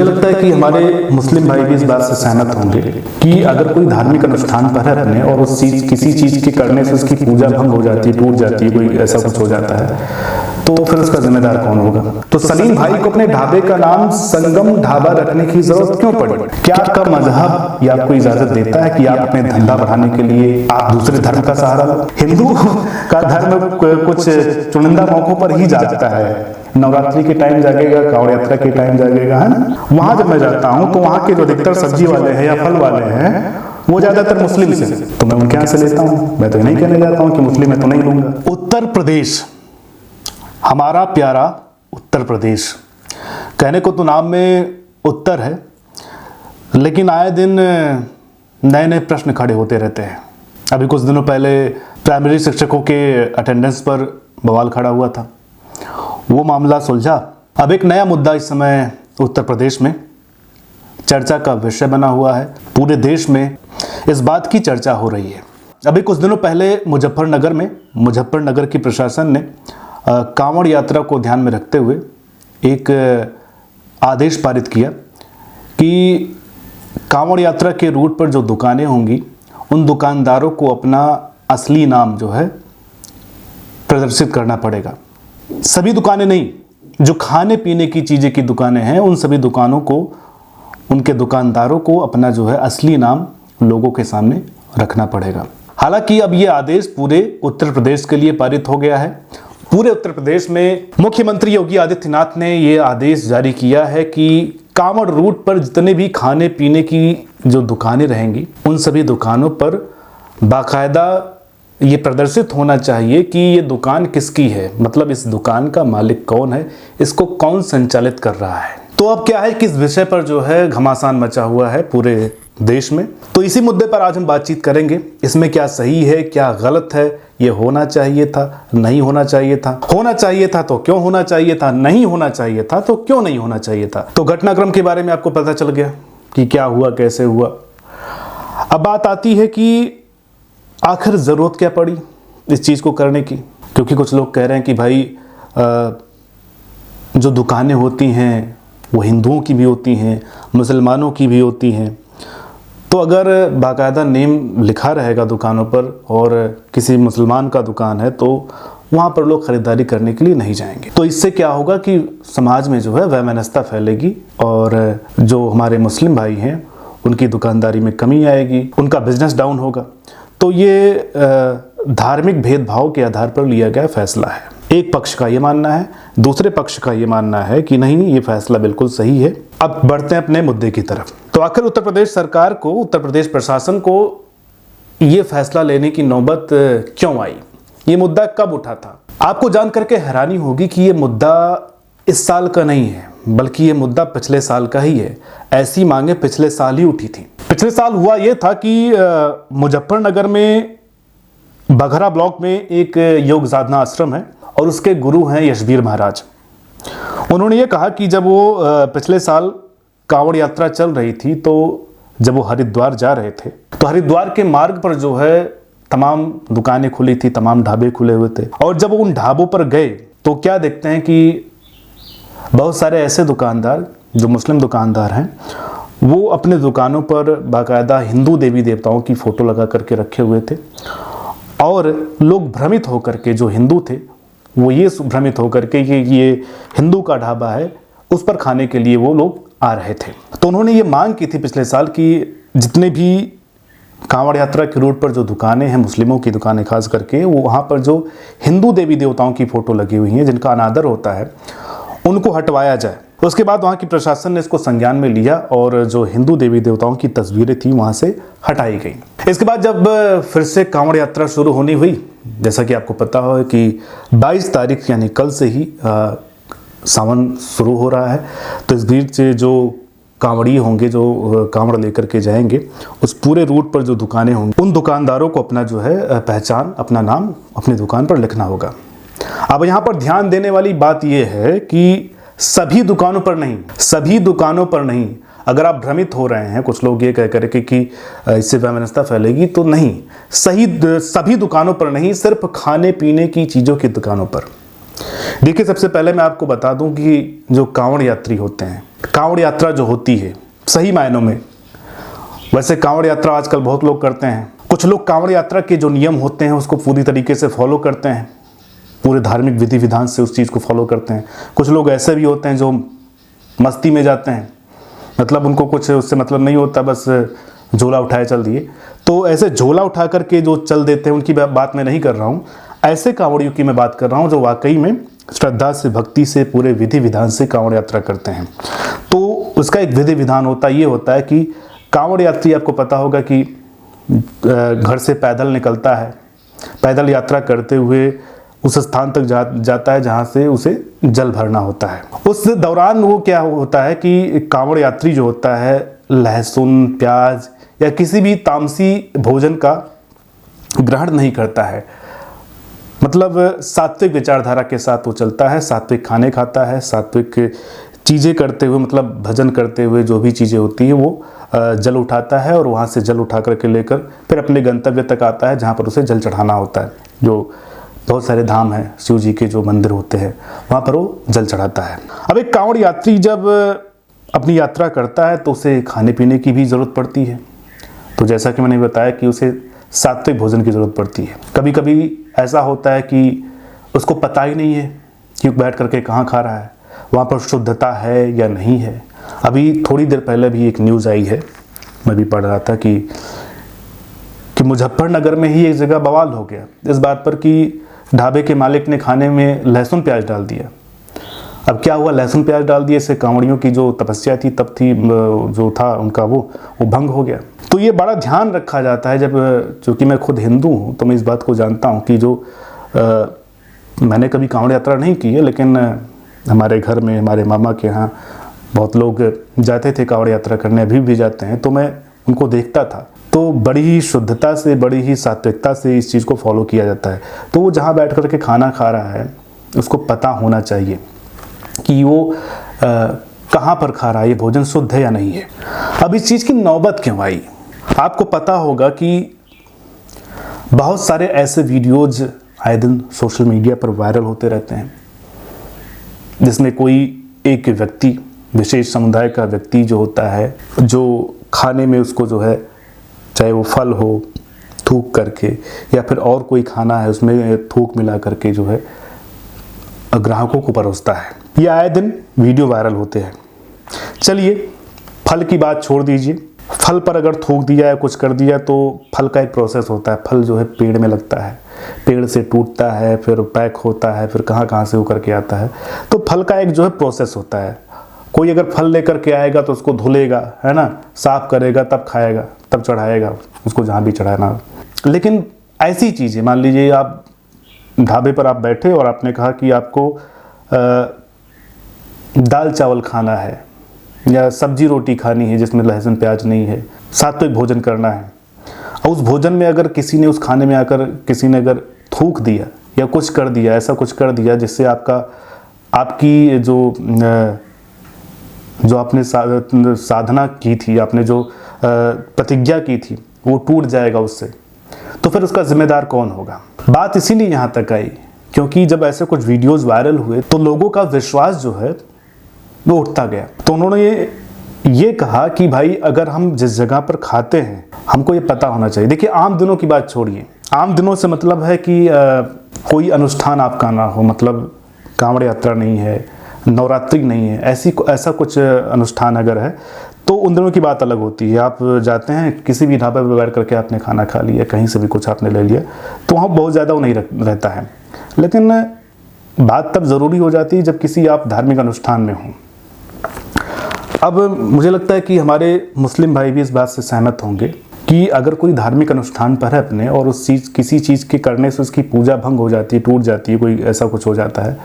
मुझे लगता है कि हमारे मुस्लिम भाई भी इस बात से सहमत होंगे कि अगर कोई धार्मिक अनुष्ठान पर है अपने और उस चीज किसी चीज के करने से उसकी पूजा भंग हो जाती है, टूट जाती है, कोई ऐसा कुछ हो जाता है, तो फिर उसका जिम्मेदार कौन होगा? तो सलीम भाई को अपने ढाबे का नाम संगम ढाबा रखने की जरूरत क्यों पड़ी? क्या आपका मजहब या आपको इजाजत देता है कि आप अपने धंधा बढ़ाने के लिए आप दूसरे धर्म का सहारा लो? हिंदू का धर्म कुछ चुनिंदा मौकों पर ही जागता है, नवरात्रि के टाइम जागेगा, कांवड़ यात्रा के टाइम जागेगा, है ना। वहां जब मैं जाता हूँ तो वहां के जो अधिकतर सब्जी वाले हैं या फल वाले हैं वो ज्यादातर मुस्लिम से, तो मैं उनके यहाँ से लेता हूँ। मैं तो नहीं कहने जाता हूँ कि मुस्लिम है तो नहीं लूंगा। उत्तर प्रदेश, हमारा प्यारा उत्तर प्रदेश, कहने को तो नाम में उत्तर है, लेकिन आए दिन नए नए प्रश्न खड़े होते रहते हैं। अभी कुछ दिनों पहले प्राइमरी शिक्षकों के अटेंडेंस पर बवाल खड़ा हुआ था, वो मामला सुलझा। अब एक नया मुद्दा इस समय उत्तर प्रदेश में चर्चा का विषय बना हुआ है। पूरे देश में इस बात की चर्चा हो रही है। अभी कुछ दिनों पहले मुजफ्फरनगर की प्रशासन ने कांवड़ यात्रा को ध्यान में रखते हुए एक आदेश पारित किया कि कांवड़ यात्रा के रूट पर जो दुकानें होंगी उन दुकानदारों को अपना असली नाम जो है प्रदर्शित करना पड़ेगा। सभी दुकानें नहीं, जो खाने पीने की चीज़ें की दुकानें हैं उन सभी दुकानों को, उनके दुकानदारों को अपना जो है असली नाम लोगों के सामने रखना पड़ेगा। हालांकि अब ये आदेश पूरे उत्तर प्रदेश के लिए पारित हो गया है। पूरे उत्तर प्रदेश में मुख्यमंत्री योगी आदित्यनाथ ने ये आदेश जारी किया है कि कांवड़ रूट पर जितने भी खाने पीने की जो दुकानें रहेंगी उन सभी दुकानों पर बाकायदा ये प्रदर्शित होना चाहिए कि ये दुकान किसकी है, मतलब इस दुकान का मालिक कौन है, इसको कौन संचालित कर रहा है। तो अब क्या है कि इस विषय पर जो है घमासान मचा हुआ है पूरे देश में। तो इसी मुद्दे पर आज हम बातचीत करेंगे। इसमें क्या सही है, क्या गलत है, ये होना चाहिए था, नहीं होना चाहिए था, होना चाहिए था तो क्यों होना चाहिए था, नहीं होना चाहिए था तो क्यों नहीं होना चाहिए था। तो घटनाक्रम के बारे में आपको पता चल गया कि क्या हुआ, कैसे हुआ। अब बात आती है कि आखिर ज़रूरत क्या पड़ी इस चीज़ को करने की, क्योंकि कुछ लोग कह रहे हैं कि भाई जो दुकानें होती हैं वो हिंदुओं की भी होती हैं, मुसलमानों की भी होती हैं, तो अगर बाकायदा नेम लिखा रहेगा दुकानों पर और किसी मुसलमान का दुकान है तो वहाँ पर लोग ख़रीदारी करने के लिए नहीं जाएंगे। तो इससे क्या होगा कि समाज में जो है वैमनस्यता फैलेगी और जो हमारे मुस्लिम भाई हैं उनकी दुकानदारी में कमी आएगी, उनका बिजनेस डाउन होगा। तो ये धार्मिक भेदभाव के आधार पर लिया गया फैसला है। एक पक्ष का ये मानना है, दूसरे पक्ष का ये मानना है कि नहीं, ये फैसला बिल्कुल सही है। अब बढ़ते हैं अपने मुद्दे की तरफ। तो आखिर उत्तर प्रदेश सरकार को, उत्तर प्रदेश प्रशासन को ये फैसला लेने की नौबत क्यों आई, ये मुद्दा कब उठा था? आपको जान करके हैरानी होगी कि ये मुद्दा इस साल का नहीं है, बल्कि ये मुद्दा पिछले साल का ही है। ऐसी मांगे पिछले साल ही उठी थी। पिछले साल हुआ ये था कि मुजफ्फरनगर में बघरा ब्लॉक में एक योग साधना आश्रम है और उसके गुरु हैं यशवीर महाराज। उन्होंने ये कहा कि जब वो पिछले साल कांवड़ यात्रा चल रही थी तो जब वो हरिद्वार जा रहे थे तो हरिद्वार के मार्ग पर जो है तमाम दुकानें खुली थी, तमाम ढाबे खुले हुए थे। और जब वो उन ढाबों पर गए तो क्या देखते हैं कि बहुत सारे ऐसे दुकानदार जो मुस्लिम दुकानदार हैं वो अपने दुकानों पर बाकायदा हिंदू देवी देवताओं की फ़ोटो लगा करके रखे हुए थे और लोग भ्रमित होकर के, जो हिंदू थे वो ये भ्रमित होकर के कि ये हिंदू का ढाबा है, उस पर खाने के लिए वो लोग आ रहे थे। तो उन्होंने ये मांग की थी पिछले साल कि जितने भी कांवड़ यात्रा के रूट पर जो दुकानें हैं, मुस्लिमों की दुकानें खास करके, वो वहाँ पर जो हिंदू देवी देवताओं की फ़ोटो लगी हुई हैं, जिनका अनादर होता है, उनको हटवाया जाए। उसके बाद वहाँ की प्रशासन ने इसको संज्ञान में लिया और जो हिंदू देवी देवताओं की तस्वीरें थी वहाँ से हटाई गई। इसके बाद जब फिर से कांवड़ यात्रा शुरू होनी हुई, जैसा कि आपको पता हो कि 22 तारीख यानी कल से ही सावन शुरू हो रहा है, तो इस बीच जो कांवड़ी होंगे, जो कांवड़ लेकर के जाएंगे, उस पूरे रूट पर जो दुकानें होंगी उन दुकानदारों को अपना जो है पहचान, अपना नाम अपनी दुकान पर लिखना होगा। अब यहाँ पर ध्यान देने वाली बात यह है कि सभी दुकानों पर नहीं। अगर आप भ्रमित हो रहे हैं, कुछ लोग ये कह करके कि इससे वैमनस्यता फैलेगी, तो नहीं, सभी दुकानों पर नहीं, सिर्फ खाने पीने की चीज़ों की दुकानों पर। देखिए, सबसे पहले मैं आपको बता दूं कि जो कांवड़ यात्री होते हैं, कांवड़ यात्रा जो होती है सही मायनों में, वैसे कांवड़ यात्रा आजकल बहुत लोग करते हैं। कुछ लोग कांवड़ यात्रा के जो नियम होते हैं उसको पूरी तरीके से फॉलो करते हैं, पूरे धार्मिक विधि विधान से उस चीज़ को फॉलो करते हैं। कुछ लोग ऐसे भी होते हैं जो मस्ती में जाते हैं, मतलब उनको कुछ उससे मतलब नहीं होता, बस झोला उठाए चल दिए। तो ऐसे झोला उठा करके जो चल देते हैं उनकी बात मैं नहीं कर रहा हूँ, ऐसे कांवड़ियों की मैं बात कर रहा हूँ जो वाकई में श्रद्धा से, भक्ति से, पूरे विधि विधान से कांवड़ यात्रा करते हैं। तो उसका एक विधि विधान ये होता है कि कांवड़ यात्री, आपको पता होगा कि घर से पैदल निकलता है, पैदल यात्रा करते हुए उस स्थान तक जाता है जहाँ से उसे जल भरना होता है। उस दौरान वो क्या होता है कि कांवड़ यात्री जो होता है लहसुन, प्याज या किसी भी तामसी भोजन का ग्रहण नहीं करता है। मतलब सात्विक विचारधारा के साथ वो चलता है, सात्विक खाने खाता है, सात्विक चीज़ें करते हुए, मतलब भजन करते हुए जो भी चीज़ें होती है वो जल उठाता है और वहाँ से जल उठा करके लेकर फिर अपने गंतव्य तक आता है जहाँ पर उसे जल चढ़ाना होता है। जो बहुत सारे धाम हैं, शिव जी के जो मंदिर होते हैं वहाँ पर वो जल चढ़ाता है। अब एक कांवड़ यात्री जब अपनी यात्रा करता है तो उसे खाने पीने की भी ज़रूरत पड़ती है। तो जैसा कि मैंने बताया कि उसे सात्विक भोजन की ज़रूरत पड़ती है। कभी कभी ऐसा होता है कि उसको पता ही नहीं है कि बैठ करके कहाँ खा रहा है, वहाँ पर शुद्धता है या नहीं है। अभी थोड़ी देर पहले भी एक न्यूज़ आई है, मैं भी पढ़ रहा था कि मुजफ्फरनगर में ही एक जगह बवाल हो गया इस बात पर कि ढाबे के मालिक ने खाने में लहसुन प्याज डाल दिया। अब क्या हुआ, लहसुन प्याज डाल दिए से कांवड़ियों की जो तपस्या थी तब थी, जो था उनका वो भंग हो गया। तो ये बड़ा ध्यान रखा जाता है जब, चूँकि मैं खुद हिंदू हूँ तो मैं इस बात को जानता हूँ कि जो मैंने कभी कांवड़ यात्रा नहीं की है, लेकिन हमारे घर में, हमारे मामा के यहाँ बहुत लोग जाते थे कांवड़ यात्रा करने, अभी भी जाते हैं, तो मैं उनको देखता था। तो बड़ी ही शुद्धता से, बड़ी ही सात्विकता से इस चीज़ को फॉलो किया जाता है। तो वो जहाँ बैठ करके खाना खा रहा है उसको पता होना चाहिए कि वो कहाँ पर खा रहा है, ये भोजन शुद्ध है या नहीं है। अब इस चीज़ की नौबत क्यों आई? आपको पता होगा कि बहुत सारे ऐसे वीडियोज आए दिन सोशल मीडिया पर वायरल होते रहते हैं जिसमें कोई एक व्यक्ति, विशेष समुदाय का व्यक्ति जो होता है, जो खाने में उसको जो है, चाहे वो फल हो, थूक करके या फिर और कोई खाना है उसमें थूक मिला करके जो है ग्राहकों को परोसता है। ये आए दिन वीडियो वायरल होते हैं। चलिए, फल की बात छोड़ दीजिए, फल पर अगर थूक दिया है, कुछ कर दिया, तो फल का एक प्रोसेस होता है। फल जो है पेड़ में लगता है, पेड़ से टूटता है, फिर पैक होता है, फिर कहाँ से होकर के आता है। तो फल का एक जो है प्रोसेस होता है। कोई अगर फल लेकर के आएगा तो उसको धुलेगा, है ना, साफ करेगा, तब खाएगा, तब चढ़ाएगा उसको जहाँ भी चढ़ाना। लेकिन ऐसी चीज़ें, मान लीजिए आप ढाबे पर आप बैठे और आपने कहा कि आपको दाल चावल खाना है या सब्जी रोटी खानी है जिसमें लहसुन प्याज नहीं है, सात्विक भोजन करना है, और उस भोजन में अगर किसी ने, उस खाने में आकर किसी ने अगर थूक दिया या कुछ कर दिया, ऐसा कुछ कर दिया जिससे आपकी जो आपने साधना की थी, आपने जो प्रतिज्ञा की थी, वो टूट जाएगा उससे, तो फिर उसका जिम्मेदार कौन होगा? बात इसीलिए यहाँ तक आई क्योंकि जब ऐसे कुछ वीडियोस वायरल हुए तो लोगों का विश्वास जो है वो उठता गया। तो उन्होंने ये कहा कि भाई, अगर हम जिस जगह पर खाते हैं हमको ये पता होना चाहिए। देखिए, आम दिनों की बात छोड़िए, आम दिनों से मतलब है कि कोई अनुष्ठान आपका ना हो, मतलब कांवड़ यात्रा नहीं है, नवरात्रि नहीं है, ऐसा कुछ अनुष्ठान अगर है तो उन दिनों की बात अलग होती है। आप जाते हैं किसी भी ढाबे पर बैठ करके आपने खाना खा लिया, कहीं से भी कुछ आपने ले लिया, तो वहाँ बहुत ज़्यादा वो नहीं रहता है। लेकिन बात तब ज़रूरी हो जाती है जब किसी आप धार्मिक अनुष्ठान में हों। अब मुझे लगता है कि हमारे मुस्लिम भाई भी इस बात से सहमत होंगे कि अगर कोई धार्मिक अनुष्ठान पर है अपने और किसी चीज़ के करने से उसकी पूजा भंग हो जाती है, टूट जाती है, कोई ऐसा कुछ हो जाता है,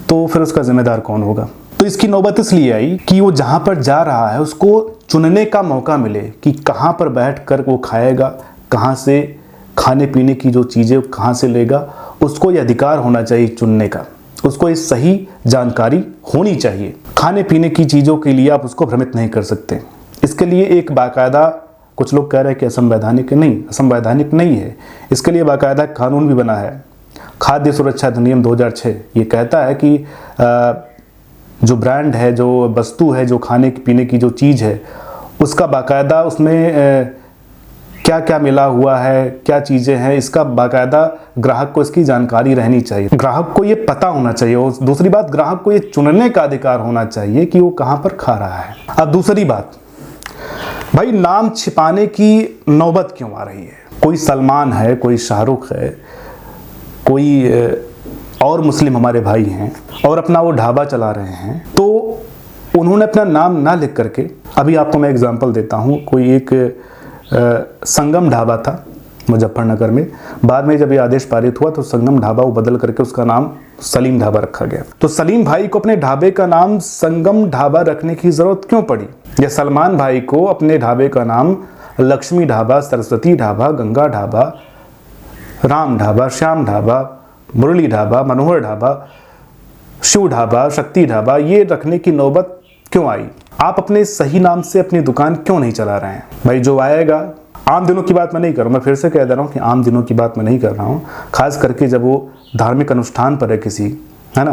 तो फिर उसका जिम्मेदार कौन होगा? तो इसकी नौबत इसलिए आई कि वो जहाँ पर जा रहा है उसको चुनने का मौका मिले कि कहाँ पर बैठकर वो खाएगा, कहाँ से खाने पीने की जो चीज़ें कहाँ से लेगा, उसको ये अधिकार होना चाहिए चुनने का, उसको ये सही जानकारी होनी चाहिए। खाने पीने की चीज़ों के लिए आप उसको भ्रमित नहीं कर सकते। इसके लिए एक बाकायदा, कुछ लोग कह रहे हैं कि असंवैधानिक नहीं है, इसके लिए बाकायदा कानून भी बना है। खाद्य सुरक्षा अधिनियम 2006 ये कहता है कि जो ब्रांड है, जो वस्तु है, जो खाने पीने की जो चीज़ है, उसका बाकायदा उसमें क्या क्या मिला हुआ है, क्या चीज़ें हैं, इसका बाकायदा ग्राहक को इसकी जानकारी रहनी चाहिए। ग्राहक को ये पता होना चाहिए। और दूसरी बात, ग्राहक को ये चुनने का अधिकार होना चाहिए कि वो कहाँ पर खा रहा है। अब दूसरी बात, भाई नाम छिपाने की नौबत क्यों आ रही है? कोई सलमान है, कोई शाहरुख है, कोई और मुस्लिम हमारे भाई हैं और अपना वो ढाबा चला रहे हैं, तो उन्होंने अपना नाम ना लिख करके, अभी आपको मैं एग्जांपल देता हूँ, कोई एक संगम ढाबा था मुजफ्फरनगर में, बाद में जब ये आदेश पारित हुआ तो संगम ढाबा वो बदल करके उसका नाम सलीम ढाबा रखा गया। तो सलीम भाई को अपने ढाबे का नाम संगम ढाबा रखने की जरूरत क्यों पड़ी? या सलमान भाई को अपने ढाबे का नाम लक्ष्मी ढाबा, सरस्वती ढाबा, गंगा ढाबा, राम ढाबा, श्याम ढाबा, मुरली ढाबा, मनोहर ढाबा, शिव ढाबा, शक्ति ढाबा ये रखने की नौबत क्यों आई? आप अपने सही नाम से अपनी दुकान क्यों नहीं चला रहे हैं? भाई जो आएगा, आम दिनों की बात मैं नहीं कर रहा हूँ, मैं फिर से कह दे रहा हूँ कि आम दिनों की बात मैं नहीं कर रहा हूँ, खास करके जब वो धार्मिक अनुष्ठान पर है किसी, है ना,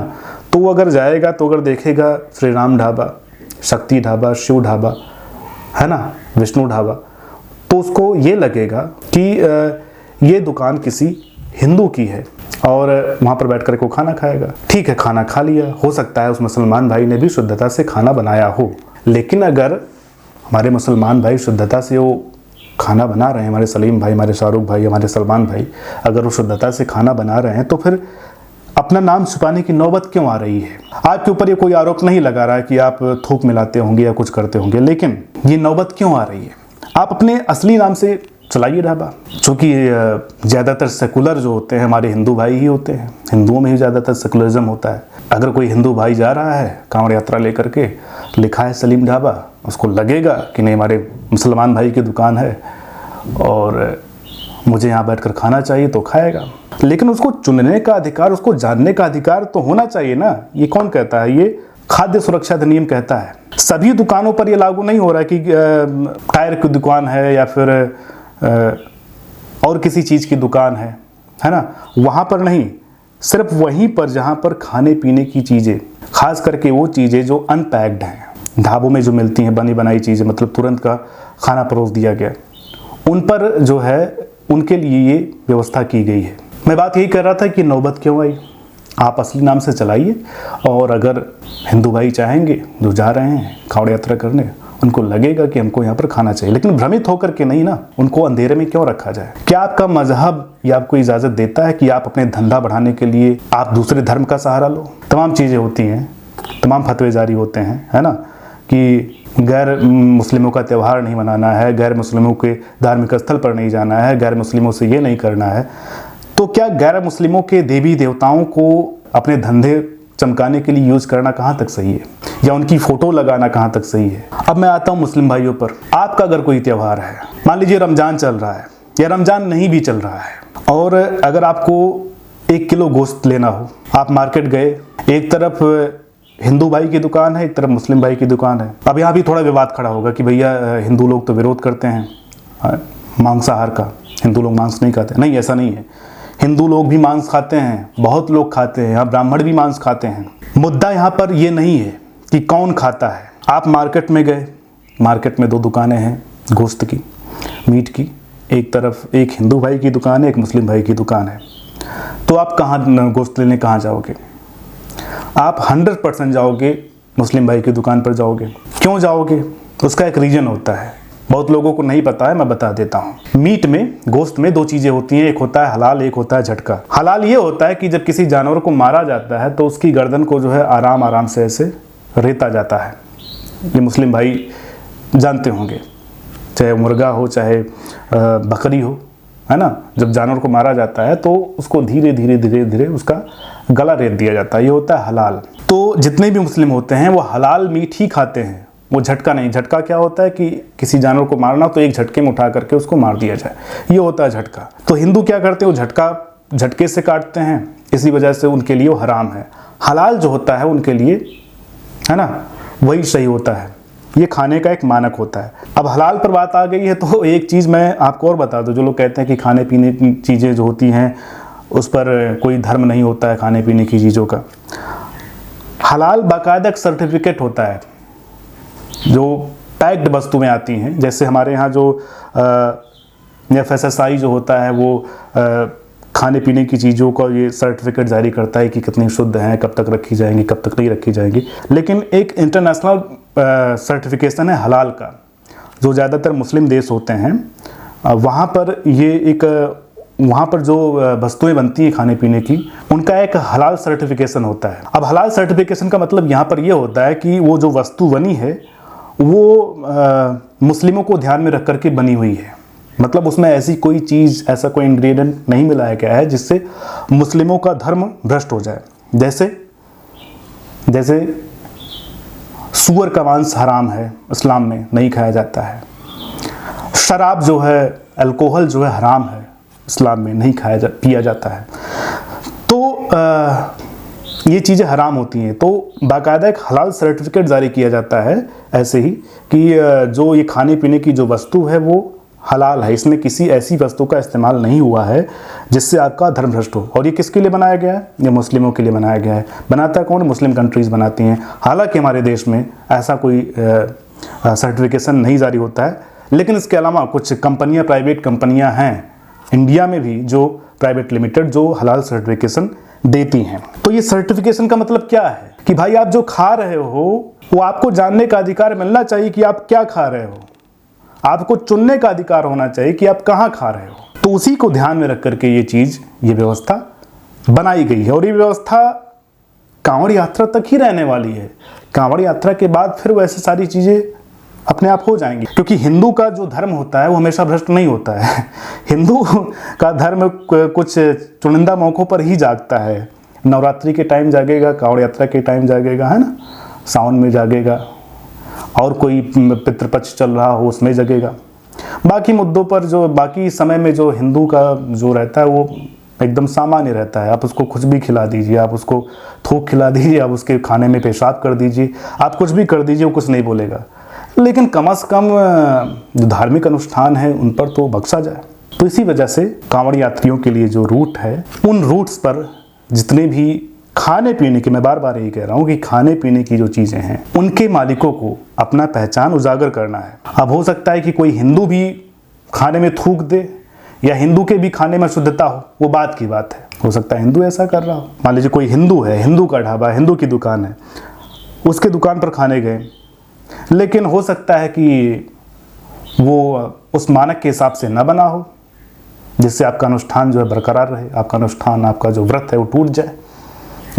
तो वो अगर जाएगा तो अगर देखेगा श्री राम ढाबा, शक्ति ढाबा, शिव ढाबा, है ना, विष्णु ढाबा, तो उसको ये लगेगा कि ये दुकान किसी हिंदू की है और वहाँ पर बैठ कर को खाना खाएगा। ठीक है, खाना खा लिया, हो सकता है उस मुसलमान भाई ने भी शुद्धता से खाना बनाया हो, लेकिन अगर हमारे मुसलमान भाई शुद्धता से वो खाना बना रहे हैं, हमारे सलीम भाई, हमारे शाहरुख भाई, हमारे सलमान भाई, अगर वो शुद्धता से खाना बना रहे हैं, तो फिर अपना नाम छुपाने की नौबत क्यों आ रही है? आपके ऊपर ये कोई आरोप नहीं लगा रहा है कि आप थूक मिलाते होंगे या कुछ करते होंगे, लेकिन ये नौबत क्यों आ रही है? आप अपने असली नाम से चलाइए ढाबा, चूँकि ज़्यादातर सेकुलर जो होते हैं हमारे हिंदू भाई ही होते हैं, हिंदुओं में ही ज़्यादातर सेकुलरिज्म होता है। अगर कोई हिंदू भाई जा रहा है कांवड़ यात्रा लेकर के, लिखा है सलीम ढाबा, उसको लगेगा कि नहीं हमारे मुसलमान भाई की दुकान है और मुझे यहाँ बैठकर खाना चाहिए, तो खाएगा। लेकिन उसको चुनने का अधिकार, उसको जानने का अधिकार तो होना चाहिए ना। ये कौन कहता है? ये खाद्य सुरक्षा अधिनियम कहता है। सभी दुकानों पर ये लागू नहीं हो रहा है कि टायर की दुकान है या फिर और किसी चीज़ की दुकान है ना, वहाँ पर नहीं, सिर्फ वहीं पर जहाँ पर खाने पीने की चीज़ें, खास करके वो चीज़ें जो अनपैक्ड हैं, ढाबों में जो मिलती हैं बनी बनाई चीज़ें, मतलब तुरंत का खाना परोस दिया गया, उन पर जो है उनके लिए ये व्यवस्था की गई है। मैं बात यही कर रहा था कि नौबत क्यों आई। आप असली नाम से चलाइए, और अगर हिंदू भाई चाहेंगे जो जा रहे हैं कांवड़ यात्रा करने, उनको लगेगा कि हमको यहाँ पर खाना चाहिए, लेकिन भ्रमित होकर के नहीं ना, उनको अंधेरे में क्यों रखा जाए? क्या आपका मजहब या आपको इजाज़त देता है कि आप अपने धंधा बढ़ाने के लिए आप दूसरे धर्म का सहारा लो? तमाम चीज़ें होती हैं, तमाम फतवे जारी होते हैं, है ना, कि गैर मुस्लिमों का त्यौहार नहीं मनाना है, गैर मुस्लिमों के धार्मिक स्थल पर नहीं जाना है, गैर मुस्लिमों से ये नहीं करना है। तो क्या गैर मुस्लिमों के देवी देवताओं को अपने धंधे चमकाने के लिए यूज़ करना कहाँ तक सही है, या उनकी फ़ोटो लगाना कहाँ तक सही है? अब मैं आता हूँ मुस्लिम भाइयों पर। आपका अगर कोई त्यौहार है, मान लीजिए रमज़ान चल रहा है या रमज़ान नहीं भी चल रहा है, और अगर आपको 1 किलो गोश्त लेना हो, आप मार्केट गए, एक तरफ हिंदू भाई की दुकान है, एक तरफ मुस्लिम भाई की दुकान है। अब यहाँ भी थोड़ा विवाद खड़ा होगा कि भैया हिंदू लोग तो विरोध करते हैं मांसाहार का, हिंदू लोग मांस नहीं खाते। नहीं, ऐसा नहीं है, हिंदू लोग भी मांस खाते हैं, बहुत लोग खाते हैं, यहाँ ब्राह्मण भी मांस खाते हैं। मुद्दा यहाँ पर ये नहीं है कि कौन खाता है। आप मार्केट में गए, मार्केट में 2 दुकानें हैं गोश्त की, मीट की, एक तरफ एक हिंदू भाई की दुकान है, एक मुस्लिम भाई की दुकान है, तो आप कहाँ गोश्त लेने कहाँ जाओगे? आप 100% जाओगे मुस्लिम भाई की दुकान पर जाओगे। क्यों जाओगे? उसका एक रीज़न होता है, बहुत लोगों को नहीं पता है, मैं बता देता हूँ। मीट में, गोश्त में 2 चीज़ें होती हैं, एक होता है हलाल, एक होता है झटका। हलाल ये होता है कि जब किसी जानवर को मारा जाता है तो उसकी गर्दन को जो है आराम आराम से ऐसे रेता जाता है। ये मुस्लिम भाई जानते होंगे, चाहे मुर्गा हो चाहे बकरी हो, है ना, जब जानवर को मारा जाता है तो उसको धीरे धीरे धीरे धीरे उसका गला रेत दिया जाता है, ये होता है हलाल। तो जितने भी मुस्लिम होते हैं वो हलाल मीट ही खाते हैं, वो झटका नहीं। झटका क्या होता है कि किसी जानवर को मारना तो एक झटके में उठा करके उसको मार दिया जाए, ये होता है झटका। तो हिंदू क्या करते हैं, वो झटके से काटते हैं, इसी वजह से उनके लिए वो हराम है। हलाल जो होता है उनके लिए, है ना, वही सही होता है, ये खाने का एक मानक होता है। अब हलाल पर बात आ गई है तो एक चीज़ मैं आपको और बता दूं, जो लोग कहते हैं कि खाने पीने की चीज़ें जो होती हैं उस पर कोई धर्म नहीं होता है खाने पीने की चीज़ों का। हलाल बाकायदा एक सर्टिफिकेट होता है जो पैक्ड वस्तुएं आती हैं, जैसे हमारे यहाँ जो FSSAI जो होता है वो खाने पीने की चीज़ों का ये सर्टिफिकेट जारी करता है कि कितनी शुद्ध हैं, कब तक रखी जाएंगी, कब तक नहीं रखी जाएंगी। लेकिन एक इंटरनेशनल सर्टिफिकेशन है हलाल का, जो ज़्यादातर मुस्लिम देश होते हैं वहाँ पर ये एक वहाँ पर जो वस्तुएं बनती हैं खाने पीने की, उनका एक हलाल सर्टिफिकेशन होता है। अब हलाल सर्टिफिकेशन का मतलब यहाँ पर ये होता है कि वो जो वस्तु बनी है वो मुस्लिमों को ध्यान में रख करके बनी हुई है। मतलब उसमें ऐसी कोई चीज़, ऐसा कोई इंग्रेडिएंट नहीं मिलाया गया है जिससे मुस्लिमों का धर्म भ्रष्ट हो जाए। जैसे सूअर का मांस हराम है, इस्लाम में नहीं खाया जाता है। शराब जो है, अल्कोहल जो है हराम है, इस्लाम में नहीं पिया जाता है। तो ये चीज़ें हराम होती हैं, तो बाकायदा एक हलाल सर्टिफिकेट जारी किया जाता है ऐसे ही कि जो ये खाने पीने की जो वस्तु है वो हलाल है, इसमें किसी ऐसी वस्तु का इस्तेमाल नहीं हुआ है जिससे आपका धर्म भ्रष्ट हो। और ये किसके लिए बनाया गया है? ये मुस्लिमों के लिए बनाया गया है। बनाता कौन? मुस्लिम कंट्रीज़ बनाती हैं। हालांकि हमारे देश में ऐसा कोई सर्टिफिकेशन नहीं जारी होता है, लेकिन इसके अलावा कुछ कंपनियां, प्राइवेट कंपनियां हैं इंडिया में भी जो प्राइवेट लिमिटेड जो हलाल सर्टिफिकेशन देती हैं। तो ये सर्टिफिकेशन का मतलब क्या है कि भाई आप जो खा रहे हो वो आपको जानने का अधिकार मिलना चाहिए कि आप क्या खा रहे हो। आपको चुनने का अधिकार होना चाहिए कि आप कहाँ खा रहे हो। तो उसी को ध्यान में रख करके ये व्यवस्था बनाई गई है। और ये व्यवस्था कांवड़ यात्रा तक ही रहने वाली है। कांवड़ यात्रा के बाद फिर वैसे सारी चीज़ें अपने आप हो जाएंगी, क्योंकि हिंदू का जो धर्म होता है वो हमेशा भ्रष्ट नहीं होता है। हिंदू का धर्म कुछ चुनिंदा मौक़ों पर ही जागता है। नवरात्रि के टाइम जागेगा, कांवड़ यात्रा के टाइम जागेगा, है ना, सावन में जागेगा, और कोई पितृपक्ष चल रहा हो उसमें जगेगा। बाकी मुद्दों पर जो बाकी समय में जो हिंदू का जो रहता है वो एकदम सामान्य रहता है। आप उसको कुछ भी खिला दीजिए, आप उसको थूक खिला दीजिए, आप उसके खाने में पेशाब कर दीजिए, आप कुछ भी कर दीजिए, वो कुछ नहीं बोलेगा। लेकिन कम से कम जो धार्मिक अनुष्ठान है उन पर तो बख्शा जाए। तो इसी वजह से कांवड़ यात्रियों के लिए जो रूट है, उन रूट्स पर जितने भी खाने पीने की, मैं बार बार यही कह रहा हूँ कि खाने पीने की जो चीज़ें हैं उनके मालिकों को अपना पहचान उजागर करना है। अब हो सकता है कि कोई हिंदू भी खाने में थूक दे या हिंदू के भी खाने में शुद्धता हो, वो बात की बात है। हो सकता है हिंदू ऐसा कर रहा हो। मान लीजिए कोई हिंदू है, हिंदू का ढाबा, हिंदू की दुकान है, उसके दुकान पर खाने गए, लेकिन हो सकता है कि वो उस मानक के हिसाब से ना बना हो जिससे आपका अनुष्ठान जो है बरकरार रहे, आपका अनुष्ठान, आपका जो व्रत है वो टूट जाए।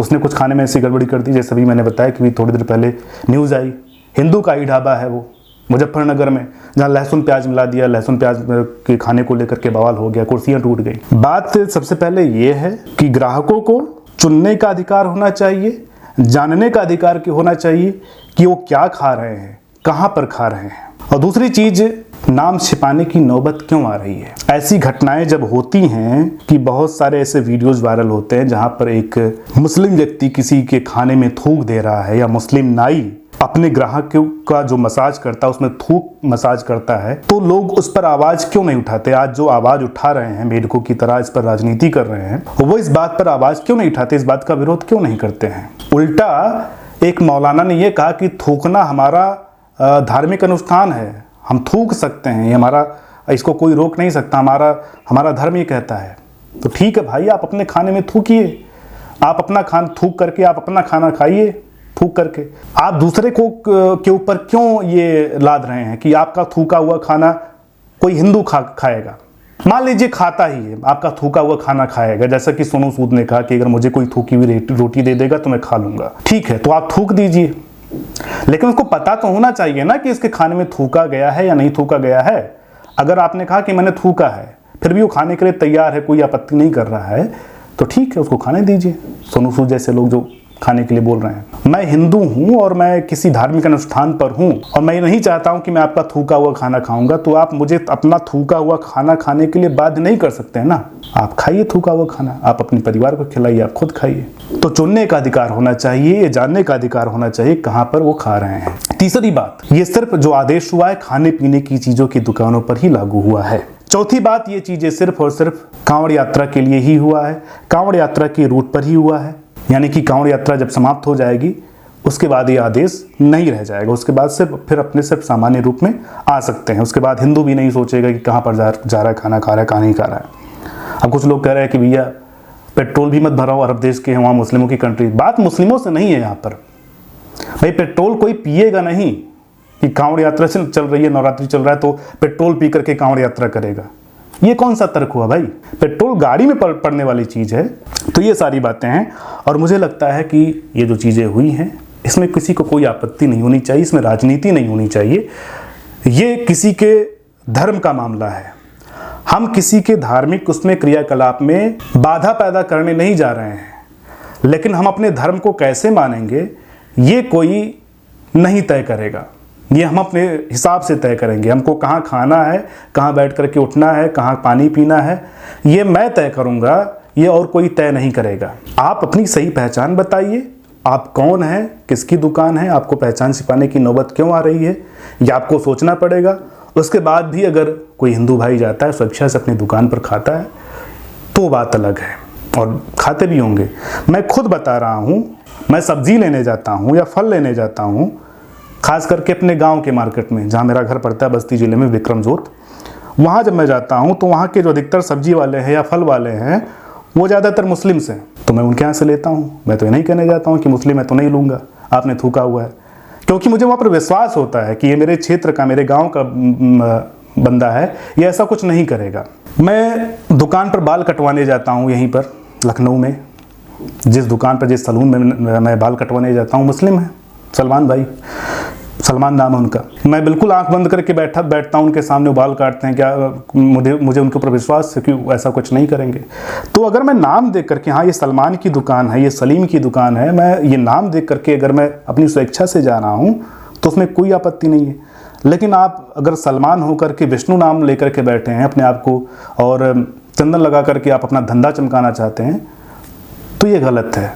उसने कुछ खाने में ऐसी गड़बड़ी कर दी, जैसे भी मैंने बताया कि थोड़ी देर पहले न्यूज़ आई, हिंदू का ही ढाबा है वो मुजफ्फरनगर में, जहाँ लहसुन प्याज मिला दिया, लहसुन प्याज के खाने को लेकर के बवाल हो गया, कुर्सियाँ टूट गई। बात सबसे पहले ये है कि ग्राहकों को चुनने का अधिकार होना चाहिए, जानने का अधिकार होना चाहिए कि वो क्या खा रहे हैं, कहाँ पर खा रहे हैं। और दूसरी चीज़, नाम छिपाने की नौबत क्यों आ रही है। ऐसी घटनाएं जब होती हैं कि बहुत सारे ऐसे वीडियोस वायरल होते हैं जहां पर एक मुस्लिम व्यक्ति किसी के खाने में थूक दे रहा है, या मुस्लिम नाई अपने ग्राहक का जो मसाज करता है उसमें थूक मसाज करता है, तो लोग उस पर आवाज़ क्यों नहीं उठाते। आज जो आवाज़ उठा रहे हैं मेढकों की तरह, इस पर राजनीति कर रहे हैं, वो इस बात पर आवाज़ क्यों नहीं उठाते, इस बात का विरोध क्यों नहीं करते हैं। उल्टा एक मौलाना ने यह कहा कि थूकना हमारा धार्मिक अनुष्ठान है, हम थूक सकते हैं, ये हमारा, इसको कोई रोक नहीं सकता, हमारा धर्म ये कहता है। तो ठीक है भाई, आप अपने खाने में थूकिए, आप अपना थूक करके आप अपना खाना खाइए थूक करके। आप दूसरे को के ऊपर क्यों ये लाद रहे हैं कि आपका थूका हुआ खाना कोई हिंदू खाएगा। मान लीजिए खाता ही है, आपका थूका हुआ खाना खाएगा, जैसा कि सोनू सूद ने कहा कि अगर मुझे कोई थूकी हुई रोटी दे देगा तो मैं खा लूंगा। ठीक है, तो आप थूक दीजिए, लेकिन उसको पता तो होना चाहिए ना कि इसके खाने में थूका गया है या नहीं थूका गया है। अगर आपने कहा कि मैंने थूका है, फिर भी वो खाने के लिए तैयार है, कोई आपत्ति नहीं कर रहा है, तो ठीक है, उसको खाने दीजिए। सोनू सूद जैसे लोग जो खाने के लिए बोल रहे हैं। मैं हिंदू हूं और मैं किसी धार्मिक अनुष्ठान पर हूं और मैं नहीं चाहता हूं कि मैं आपका थूका हुआ खाना खाऊंगा, तो आप मुझे अपना थूका हुआ खाना खाने के लिए बाध्य नहीं कर सकते हैं ना। आप खाइए थूका हुआ खाना, आप अपने परिवार को खिलाइए, आप खुद खाइए। तो चुनने का अधिकार होना चाहिए, ये जानने का अधिकार होना चाहिए कहां पर वो खा रहे हैं। तीसरी बात, ये सिर्फ जो आदेश हुआ है खाने पीने की चीजों की दुकानों पर ही लागू हुआ है। चौथी बात, ये चीज़ें सिर्फ और सिर्फ कांवड़ यात्रा के लिए ही हुआ है, कांवड़ यात्रा के रूट पर ही हुआ है। यानी कि कांवड़ यात्रा जब समाप्त हो जाएगी उसके बाद ये आदेश नहीं रह जाएगा, उसके बाद फिर अपने सिर्फ सामान्य रूप में आ सकते हैं। उसके बाद हिंदू भी नहीं सोचेगा कि कहाँ पर जा रहा है, खाना खा रहा है, कहाँ नहीं खा रहा है। अब कुछ लोग कह रहे हैं कि भैया पेट्रोल भी मत भराओ, अरब देश के हैं, वहाँ मुस्लिमों की कंट्री। बात मुस्लिमों से नहीं है यहाँ पर भाई। पेट्रोल कोई पिएगा नहीं कि कांवड़ यात्रा चल रही है, नवरात्रि चल रहा है तो पेट्रोल पी करके कांवड़ यात्रा करेगा। ये कौन सा तर्क हुआ भाई? पेट्रोल गाड़ी में पड़ने वाली चीज़ है। तो ये सारी बातें हैं और मुझे लगता है कि ये जो चीज़ें हुई हैं इसमें किसी को कोई आपत्ति नहीं होनी चाहिए, इसमें राजनीति नहीं होनी चाहिए। ये किसी के धर्म का मामला है। हम किसी के धार्मिक उसमें क्रियाकलाप में बाधा पैदा करने नहीं जा रहे हैं, लेकिन हम अपने धर्म को कैसे मानेंगे ये कोई नहीं तय करेगा। ये हम अपने हिसाब से तय करेंगे। हमको कहाँ खाना है, कहाँ बैठ करके उठना है, कहाँ पानी पीना है, ये मैं तय करूँगा, ये और कोई तय नहीं करेगा। आप अपनी सही पहचान बताइए, आप कौन हैं, किसकी दुकान है, आपको पहचान छिपाने की नौबत क्यों आ रही है, ये आपको सोचना पड़ेगा। उसके बाद भी अगर कोई हिंदू भाई जाता है, स्वेच्छा से अपनी दुकान पर खाता है तो बात अलग है, और खाते भी होंगे। मैं खुद बता रहा हूँ, मैं सब्जी लेने जाता हूँ या फल लेने जाता हूँ, खास करके अपने गांव के मार्केट में जहाँ मेरा घर पड़ता है, बस्ती ज़िले में विक्रमजोत। वहाँ जब मैं जाता हूँ तो वहाँ के जो अधिकतर सब्जी वाले हैं या फल वाले हैं वो ज़्यादातर मुस्लिम्स हैं, तो मैं उनके यहाँ से लेता हूँ। मैं तो ये नहीं कहने जाता हूँ कि मुस्लिम है तो नहीं लूँगा, आपने थूका हुआ है, क्योंकि मुझे वहाँ पर विश्वास होता है कि ये मेरे क्षेत्र का, मेरे गाँव का बंदा है, ये ऐसा कुछ नहीं करेगा। मैं दुकान पर बाल कटवाने जाता हूँ, यहीं पर लखनऊ में जिस दुकान पर, जिस सलून में मैं बाल कटवाने जाता हूँ, मुस्लिम है, सलमान भाई, सलमान नाम है उनका। मैं बिल्कुल आंख बंद करके बैठता हूँ उनके सामने, वो बाल काटते हैं। क्या मुझे उनके ऊपर विश्वास है कि ऐसा कुछ नहीं करेंगे। तो अगर मैं नाम देख करके, हाँ ये सलमान की दुकान है, ये सलीम की दुकान है, मैं ये नाम देख करके अगर मैं अपनी स्वेच्छा से जा रहा हूँ तो उसमें कोई आपत्ति नहीं है। लेकिन आप अगर सलमान होकर के विष्णु नाम लेकर के बैठे हैं अपने आप को, और चंदन लगा करके आप अपना धंधा चमकाना चाहते हैं, तो ये गलत है,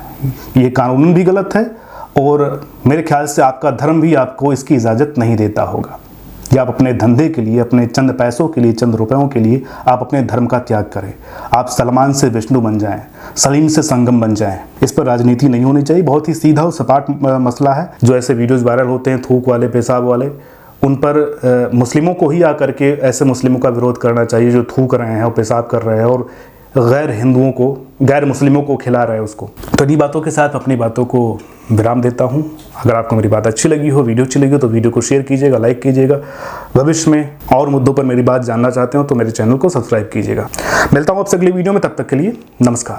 ये कानून भी गलत है, और मेरे ख्याल से आपका धर्म भी आपको इसकी इजाज़त नहीं देता होगा। या आप अपने धंधे के लिए, अपने चंद पैसों के लिए, चंद रुपयों के लिए आप अपने धर्म का त्याग करें। आप सलमान से विष्णु बन जाएं, सलीम से संगम बन जाएं। इस पर राजनीति नहीं होनी चाहिए। बहुत ही सीधा और सपाट मसला है। जो ऐसे वीडियोज़ वायरल होते हैं थूक वाले, पेशाब वाले, उन पर मुस्लिमों को ही आकर के ऐसे मुस्लिमों का विरोध करना चाहिए जो थूक रहे हैं और पेशाब कर रहे हैं और गैर हिंदुओं को, गैर मुस्लिमों को खिला रहे हैं उसको। तो इन्हीं बातों के साथ अपनी बातों को विराम देता हूं। अगर आपको मेरी बात अच्छी लगी हो, वीडियो अच्छी लगी हो, तो वीडियो को शेयर कीजिएगा, लाइक कीजिएगा। भविष्य में और मुद्दों पर मेरी बात जानना चाहते हो तो मेरे चैनल को सब्सक्राइब कीजिएगा। मिलता हूं आपसे अगली वीडियो में, तब तक के लिए नमस्कार।